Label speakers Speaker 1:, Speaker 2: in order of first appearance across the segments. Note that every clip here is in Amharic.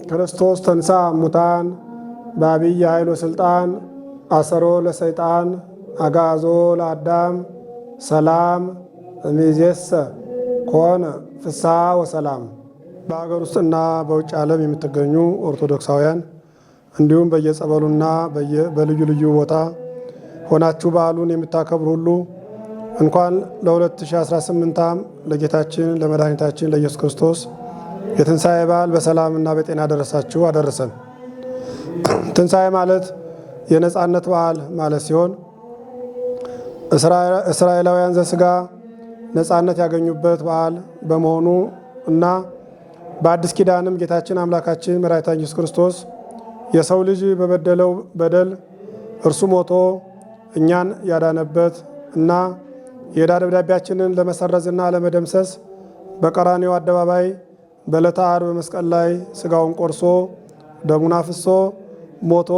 Speaker 1: ክርስቶስ ተንሥአ እሙታን በዐቢይ ኃይል ወሥልጣን አሰሮ ለሰይጣን አግዓዞ ለአዳም ሰላም እምይእዜሰ ኮነ ፍስሐ ወሰላም። በአገር ውስጥና በውጭ ዓለም የምትገኙ ኦርቶዶክሳውያን እንዲሁም በየጸበሉና በልዩ ልዩ ቦታ ሆናችሁ በዓሉን የምታከብሩ ሁሉ እንኳን ለ2018 ለጌታችን ለመድኃኒታችን ለኢየሱስ ክርስቶስ የትንሣኤ በዓል በሰላምና በጤና ደረሳችሁ አደረሰን። ትንሣኤ ማለት የነጻነት በዓል ማለት ሲሆን እስራኤላውያን ዘሥጋ ነጻነት ያገኙበት በዓል በመሆኑ እና በአዲስ ኪዳንም ጌታችን አምላካችን መድኃኒታችን ኢየሱስ ክርስቶስ የሰው ልጅ በበደለው በደል እርሱ ሞቶ እኛን ያዳነበት እና የዕዳ ደብዳቤያችንን ለመሰረዝና ለመደምሰስ በቀራንዮ አደባባይ በዕለተ ዓርብ በመስቀል ላይ ሥጋውን ቆርሶ ደሙን አፍሶ ሞቶ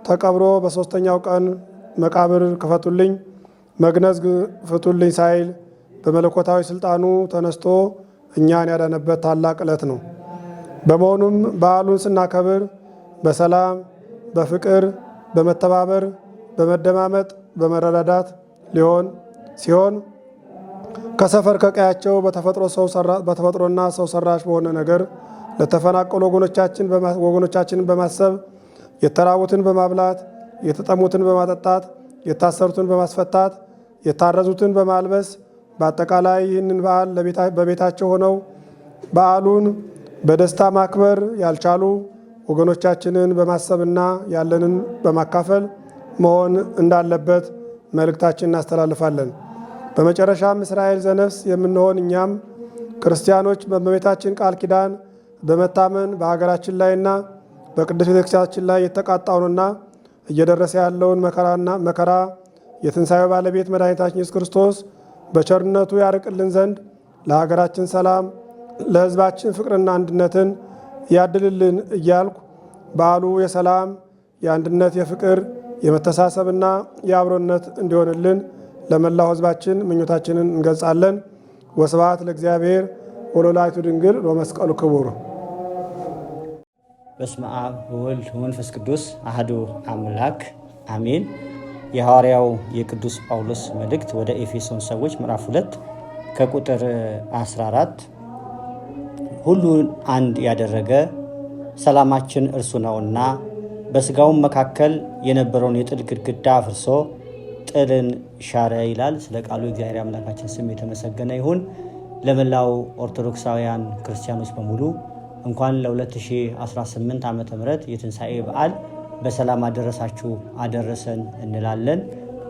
Speaker 1: ተቀብሮ በሦስተኛው ቀን መቃብር ክፈቱልኝ መግነዝ ፍቱልኝ ሳይል በመለኮታዊ ሥልጣኑ ተነስቶ እኛን ያዳነበት ታላቅ ዕለት ነው። በመሆኑም በዓሉን ስናከብር በሰላም በፍቅር በመተባበር በመደማመጥ በመረዳዳት ሲሆን ከሰፈር ከቀያቸው በተፈጥሮና ሰው ሰራሽ በሆነ ነገር ለተፈናቀሉ ወገኖቻችንን በማሰብ የተራቡትን በማብላት የተጠሙትን በማጠጣት የታሰሩትን በማስፈታት የታረዙትን በማልበስ በአጠቃላይ ይህንን በዓል በቤታቸው ሆነው በዓሉን በደስታ ማክበር ያልቻሉ ወገኖቻችንን በማሰብና ያለንን በማካፈል መሆን እንዳለበት መልእክታችን እናስተላልፋለን። በመጨረሻም እስራኤል ዘነፍስ የምንሆን እኛም ክርስቲያኖች በእመቤታችን ቃል ኪዳን በመታመን በሀገራችን ላይና በቅዱስ ቤተክርስቲያናችን ላይ የተቃጣውንና እየደረሰ ያለውን መከራ የትንሣኤው ባለቤት መድኃኒታችን ኢየሱስ ክርስቶስ በቸርነቱ ያርቅልን ዘንድ ለሀገራችን ሰላም ለሕዝባችን ፍቅርና አንድነትን ያድልልን እያልኩ በዓሉ የሰላም የአንድነት የፍቅር የመተሳሰብና የአብሮነት እንዲሆንልን ለመላው ሕዝባችን ምኞታችንን እንገልጻለን። ወስብሐት ለእግዚአብሔር ወለወላዲቱ ድንግል ወመስቀሉ ክቡር።
Speaker 2: በስመ አብ ወወልድ ወመንፈስ ቅዱስ አሐዱ አምላክ አሜን። የሐዋርያው የቅዱስ ጳውሎስ መልእክት ወደ ኤፌሶን ሰዎች ምዕራፍ 2 ከቁጥር 14 ሁሉን አንድ ያደረገ ሰላማችን እርሱ ነውና በሥጋውም መካከል የነበረውን የጥል ግድግዳ አፍርሶ ጥልን ሻረ ይላል። ስለ ቃሉ እግዚአብሔር አምላካችን ስም የተመሰገነ ይሁን። ለመላው ኦርቶዶክሳውያን ክርስቲያኖች በሙሉ እንኳን ለ2018 ዓመተ ምህረት የትንሣኤ በዓል በሰላም አደረሳችሁ አደረሰን እንላለን።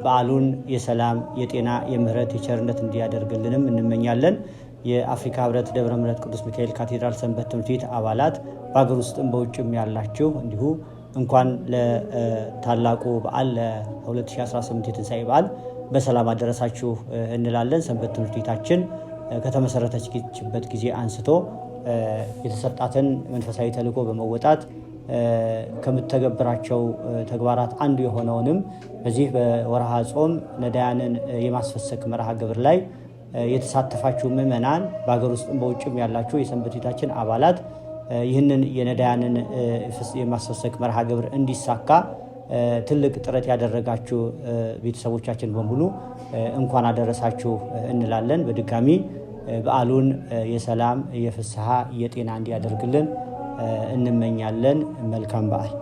Speaker 2: በዓሉን የሰላም የጤና የምህረት የቸርነት እንዲያደርግልንም እንመኛለን። የአፍሪካ ህብረት ደብረ ምሕረት ቅዱስ ሚካኤል ካቴድራል ሰንበት ትምህርት ቤት አባላት በአገር ውስጥም በውጭም ያላችሁ እንዲሁ እንኳን ለታላቁ በዓል ለ2018 የትንሣኤ በዓል በሰላም አደረሳችሁ እንላለን። ሰንበት ትምህርት ቤታችን ከተመሰረተችበት ጊዜ አንስቶ የተሰጣትን መንፈሳዊ ተልዕኮ በመወጣት ከምትተገብራቸው ተግባራት አንዱ የሆነውንም በዚህ በወርሃ ጾም ነዳያንን የማስፈሰክ መርሃ ግብር ላይ የተሳተፋችሁ ምዕመናን በአገር ውስጥም በውጭም ያላችሁ የሰንበት ቤታችን አባላት ይህንን የነዳያንን የማስፈሰክ መርሃ ግብር እንዲሳካ ትልቅ ጥረት ያደረጋችሁ ቤተሰቦቻችን በሙሉ እንኳን አደረሳችሁ እንላለን። በድጋሚ በዓሉን የሰላም የፍስሐ የጤና እንዲያደርግልን እንመኛለን። መልካም በዓል።